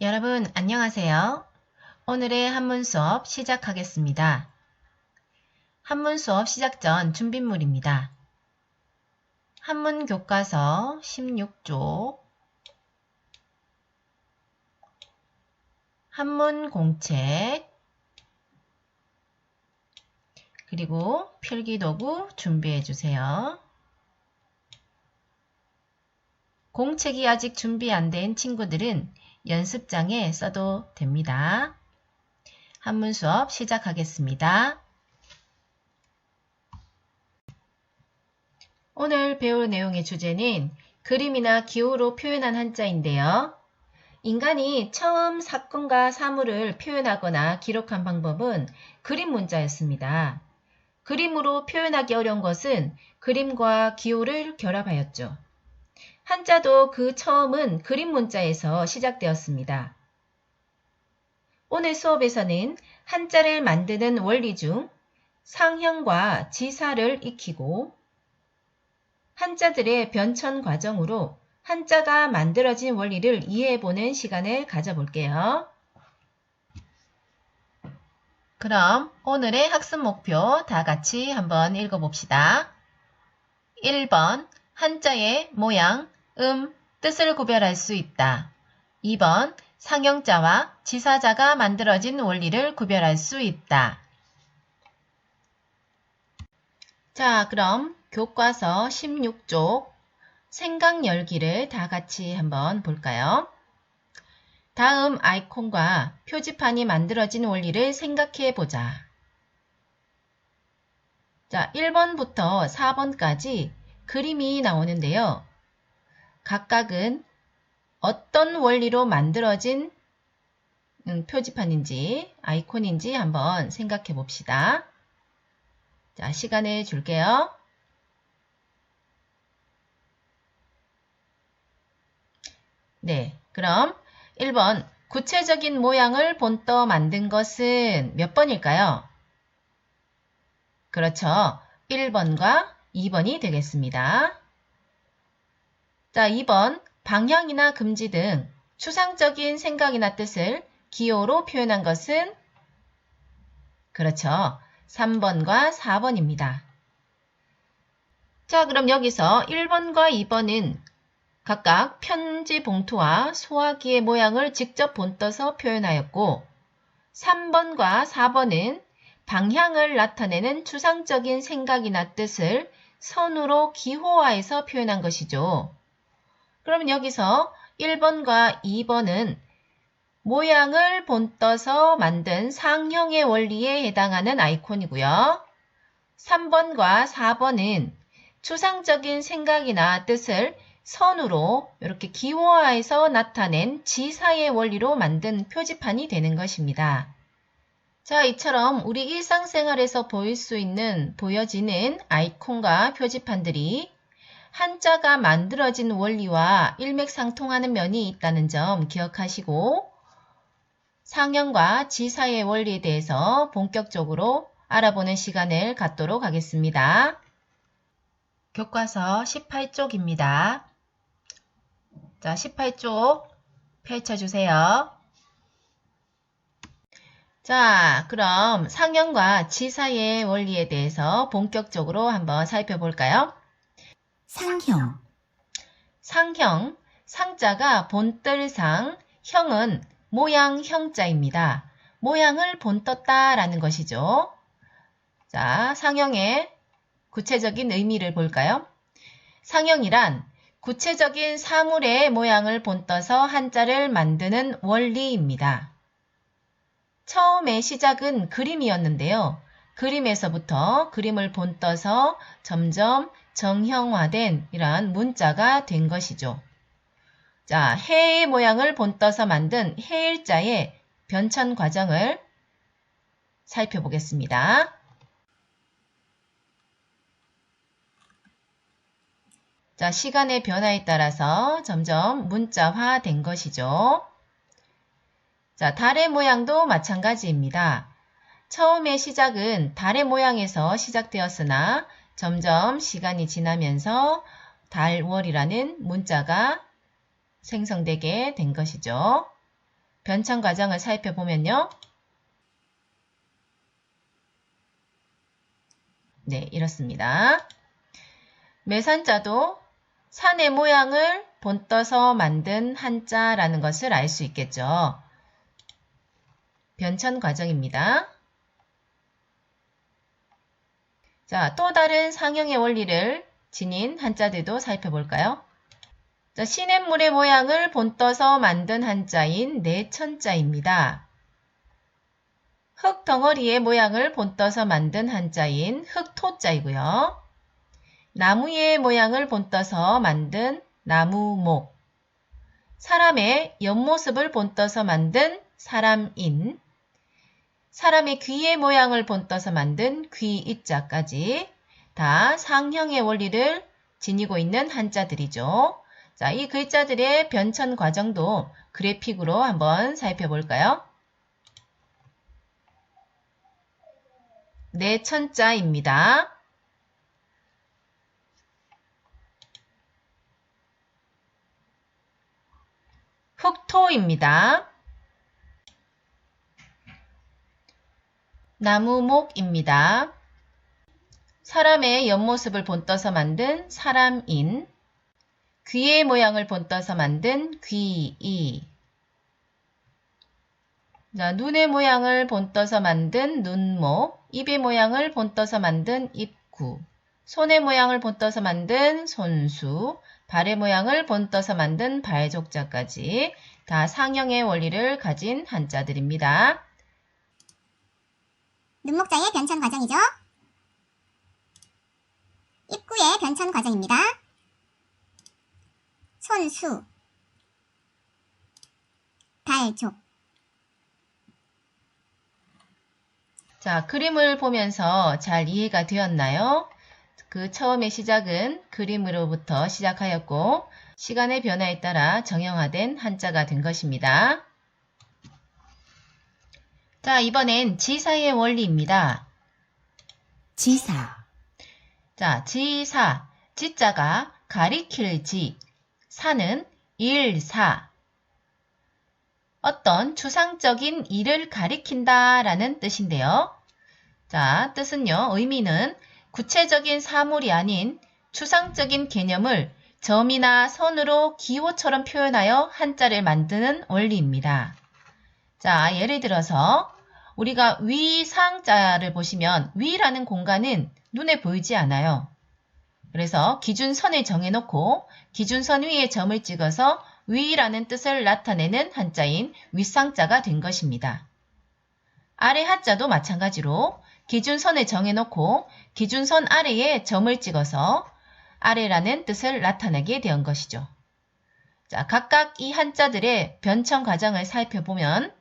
여러분 안녕하세요. 오늘의 한문 수업 시작하겠습니다. 한문 수업 시작 전 준비물입니다. 한문 교과서 16쪽, 한문 공책, 그리고 필기도구 준비해 주세요. 공책이 아직 준비 안 된 친구들은 연습장에 써도 됩니다. 한문 수업 시작하겠습니다. 오늘 배울 내용의 주제는 그림이나 기호로 표현한 한자인데요. 인간이 처음 사건과 사물을 표현하거나 기록한 방법은 그림 문자였습니다. 그림으로 표현하기 어려운 것은 그림과 기호를 결합하였죠. 한자도 그 처음은 그림 문자에서 시작되었습니다. 오늘 수업에서는 한자를 만드는 원리 중 상형과 지사를 익히고 한자들의 변천 과정으로 한자가 만들어진 원리를 이해해보는 시간을 가져볼게요. 그럼 오늘의 학습 목표 다 같이 한번 읽어봅시다. 1번 한자의 모양, 뜻을 구별할 수 있다. 2번 상형자와 지사자가 만들어진 원리를 구별할 수 있다. 자, 그럼 교과서 16쪽 생각 열기를 다 같이 한번 볼까요? 다음 아이콘과 표지판이 만들어진 원리를 생각해 보자. 자, 1번부터 4번까지 그림이 나오는데요. 각각은 어떤 원리로 만들어진 표지판인지 아이콘인지 한번 생각해 봅시다. 자, 시간을 줄게요. 네, 그럼 1번 구체적인 모양을 본떠 만든 것은 몇 번일까요? 그렇죠. 1번과 2번이 되겠습니다. 자, 2번 방향이나 금지 등 추상적인 생각이나 뜻을 기호로 표현한 것은 그렇죠. 3번과 4번입니다. 자, 그럼 여기서 1번과 2번은 각각 편지 봉투와 소화기의 모양을 직접 본떠서 표현하였고 3번과 4번은 방향을 나타내는 추상적인 생각이나 뜻을 선으로 기호화해서 표현한 것이죠. 그럼 여기서 1번과 2번은 모양을 본떠서 만든 상형의 원리에 해당하는 아이콘이고요. 3번과 4번은 추상적인 생각이나 뜻을 선으로 이렇게 기호화해서 나타낸 지사의 원리로 만든 표지판이 되는 것입니다. 자, 이처럼 우리 일상생활에서 보여지는 아이콘과 표지판들이 한자가 만들어진 원리와 일맥상통하는 면이 있다는 점 기억하시고 상형과 지사의 원리에 대해서 본격적으로 알아보는 시간을 갖도록 하겠습니다. 교과서 18쪽입니다. 자, 18쪽 펼쳐주세요. 자, 그럼 상형과 지사의 원리에 대해서 본격적으로 한번 살펴볼까요? 상형, 상형, 상자가 본뜰상, 형은 모양 형자입니다. 모양을 본떴다라는 것이죠. 자, 상형의 구체적인 의미를 볼까요? 상형이란 구체적인 사물의 모양을 본떠서 한자를 만드는 원리입니다. 처음의 시작은 그림이었는데요. 그림에서부터 그림을 본떠서 점점 정형화된 이러한 문자가 된 것이죠. 자, 해의 모양을 본떠서 만든 해일자의 변천 과정을 살펴보겠습니다. 자, 시간의 변화에 따라서 점점 문자화 된 것이죠. 자, 달의 모양도 마찬가지입니다. 처음의 시작은 달의 모양에서 시작되었으나 점점 시간이 지나면서 달월이라는 문자가 생성되게 된 것이죠. 변천 과정을 살펴보면요. 네, 이렇습니다. 매산자도 산의 모양을 본떠서 만든 한자라는 것을 알 수 있겠죠. 변천 과정입니다. 자, 또 다른 상형의 원리를 지닌 한자들도 살펴볼까요? 자, 시냇물의 모양을 본떠서 만든 한자인 내천자입니다. 흙덩어리의 모양을 본떠서 만든 한자인 흙토자이고요. 나무의 모양을 본떠서 만든 나무목, 사람의 옆모습을 본떠서 만든 사람인, 사람의 귀의 모양을 본떠서 만든 귀이자까지 다 상형의 원리를 지니고 있는 한자들이죠. 자, 이 글자들의 변천 과정도 그래픽으로 한번 살펴볼까요? 내천자입니다. 흙토입니다. 나무목입니다. 사람의 옆모습을 본떠서 만든 사람인, 귀의 모양을 본떠서 만든 귀이, 자, 눈의 모양을 본떠서 만든 눈목, 입의 모양을 본떠서 만든 입구, 손의 모양을 본떠서 만든 손수, 발의 모양을 본떠서 만든 발족자까지 다 상형의 원리를 가진 한자들입니다. 눈목자의 변천 과정이죠. 입구의 변천 과정입니다. 손수, 발족. 자, 그림을 보면서 잘 이해가 되었나요? 그 처음의 시작은 그림으로부터 시작하였고 시간의 변화에 따라 정형화된 한자가 된 것입니다. 자, 이번엔 지사의 원리입니다. 지사, 자, 지사, 지자가 가리킬 지, 사는 일사. 어떤 추상적인 일을 가리킨다 라는 뜻인데요. 자, 뜻은요, 의미는 구체적인 사물이 아닌 추상적인 개념을 점이나 선으로 기호처럼 표현하여 한자를 만드는 원리입니다. 자, 예를 들어서 우리가 위상자를 보시면 위라는 공간은 눈에 보이지 않아요. 그래서 기준선을 정해놓고 기준선 위에 점을 찍어서 위라는 뜻을 나타내는 한자인 윗상자가 된 것입니다. 아래 하자도 마찬가지로 기준선을 정해놓고 기준선 아래에 점을 찍어서 아래라는 뜻을 나타내게 된 것이죠. 자, 각각 이 한자들의 변천 과정을 살펴보면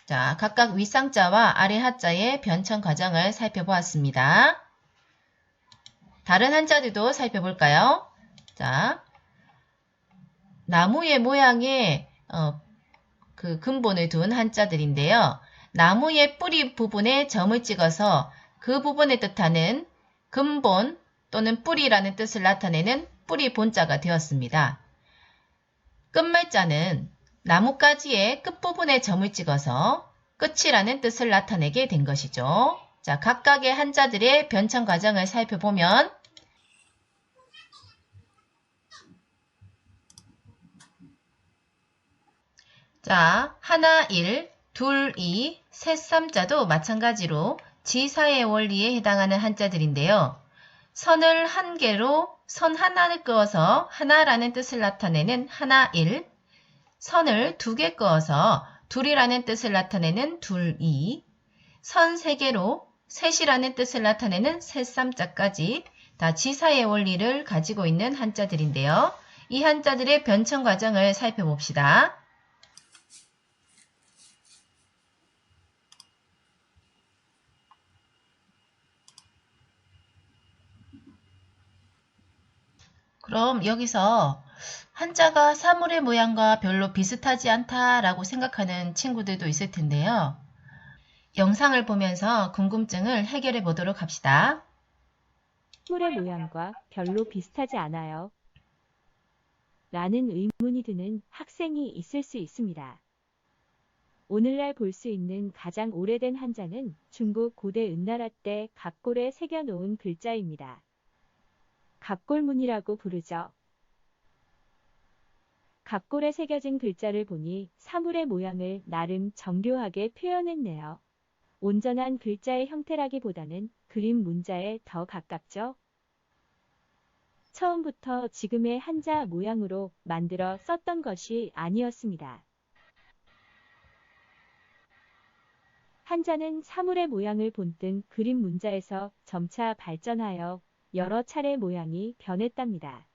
자, 각각 윗상자와 아래 하자의 변천 과정을 살펴보았습니다. 다른 한자들도 살펴볼까요? 자, 나무의 모양의 그 근본을 둔 한자들인데요. 나무의 뿌리 부분에 점을 찍어서 그 부분을 뜻하는 근본 또는 뿌리라는 뜻을 나타내는 뿌리 본자가 되었습니다. 끝말자는 나뭇가지의 끝부분에 점을 찍어서 끝이라는 뜻을 나타내게 된 것이죠. 자, 각각의 한자들의 변천 과정을 살펴보면 자, 하나, 일, 둘, 이, 셋, 삼자도 마찬가지로 지사의 원리에 해당하는 한자들인데요. 선을 한 개로 선 하나를 그어서 하나라는 뜻을 나타내는 하나, 일, 선을 두 개 그어서 둘이라는 뜻을 나타내는 둘, 이, 선 세 개로 셋이라는 뜻을 나타내는 셋, 삼자까지 다 지사의 원리를 가지고 있는 한자들인데요. 이 한자들의 변천 과정을 살펴봅시다. 그럼 여기서 한자가 사물의 모양과 별로 비슷하지 않다라고 생각하는 친구들도 있을 텐데요. 영상을 보면서 궁금증을 해결해 보도록 합시다. 식물의 모양과 별로 비슷하지 않아요. 라는 의문이 드는 학생이 있을 수 있습니다. 오늘날 볼 수 있는 가장 오래된 한자는 중국 고대 은나라 때 갑골에 새겨놓은 글자입니다. 갑골문이라고 부르죠. 갑골에 새겨진 글자를 보니 사물의 모양을 나름 정교하게 표현했네요. 온전한 글자의 형태라기보다는 그림 문자에 더 가깝죠. 처음부터 지금의 한자 모양으로 만들어 썼던 것이 아니었습니다. 한자는 사물의 모양을 본뜬 그림 문자에서 점차 발전하여 여러 차례 모양이 변했답니다.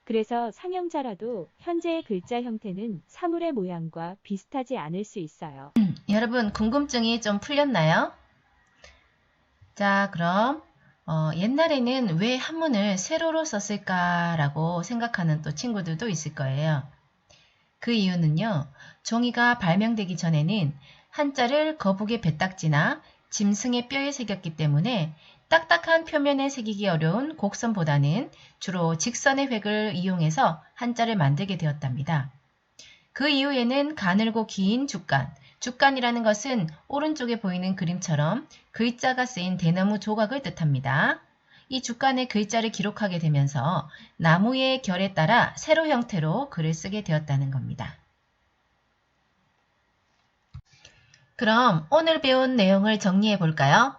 그래서 상형자라도 현재의 글자 형태는 사물의 모양과 비슷하지 않을 수 있어요. 여러분 궁금증이 좀 풀렸나요? 자, 그럼 옛날에는 왜 한문을 세로로 썼을까라고 생각하는 또 친구들도 있을 거예요. 그 이유는요. 종이가 발명되기 전에는 한자를 거북의 배딱지나 짐승의 뼈에 새겼기 때문에 딱딱한 표면에 새기기 어려운 곡선보다는 주로 직선의 획을 이용해서 한자를 만들게 되었답니다. 그 이후에는 가늘고 긴 주간, 주간이라는 것은 오른쪽에 보이는 그림처럼 글자가 쓰인 대나무 조각을 뜻합니다. 이 주간의 글자를 기록하게 되면서 나무의 결에 따라 세로 형태로 글을 쓰게 되었다는 겁니다. 그럼 오늘 배운 내용을 정리해 볼까요?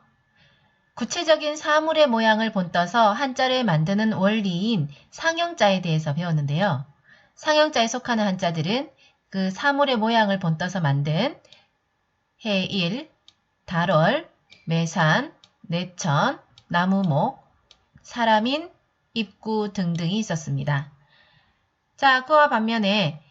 구체적인 사물의 모양을 본떠서 한자를 만드는 원리인 상형자에 대해서 배웠는데요. 상형자에 속하는 한자들은 그 사물의 모양을 본떠서 만든 해일, 달월, 매산, 내천, 나무목, 사람인, 입구 등등이 있었습니다. 자, 그와 반면에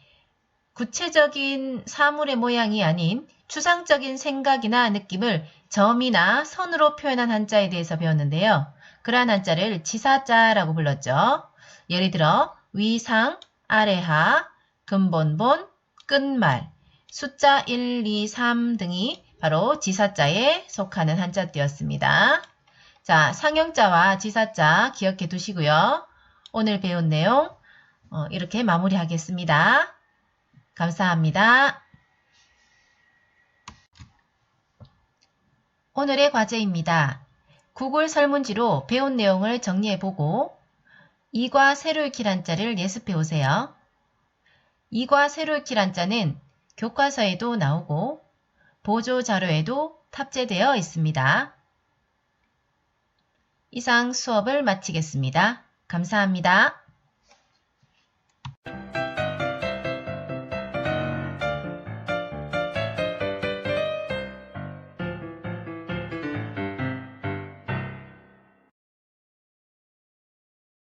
구체적인 사물의 모양이 아닌 추상적인 생각이나 느낌을 점이나 선으로 표현한 한자에 대해서 배웠는데요. 그러한 한자를 지사자라고 불렀죠. 예를 들어 위상, 아래하, 근본본, 끝말, 숫자 1, 2, 3 등이 바로 지사자에 속하는 한자되었습니다. 자, 상형자와 지사자 기억해 두시고요. 오늘 배운 내용 이렇게 마무리하겠습니다. 감사합니다. 오늘의 과제입니다. 구글 설문지로 배운 내용을 정리해보고 이과 세로 읽기 한자를 예습해 오세요. 이과 세로 읽기 한자는 교과서에도 나오고 보조자료에도 탑재되어 있습니다. 이상 수업을 마치겠습니다. 감사합니다.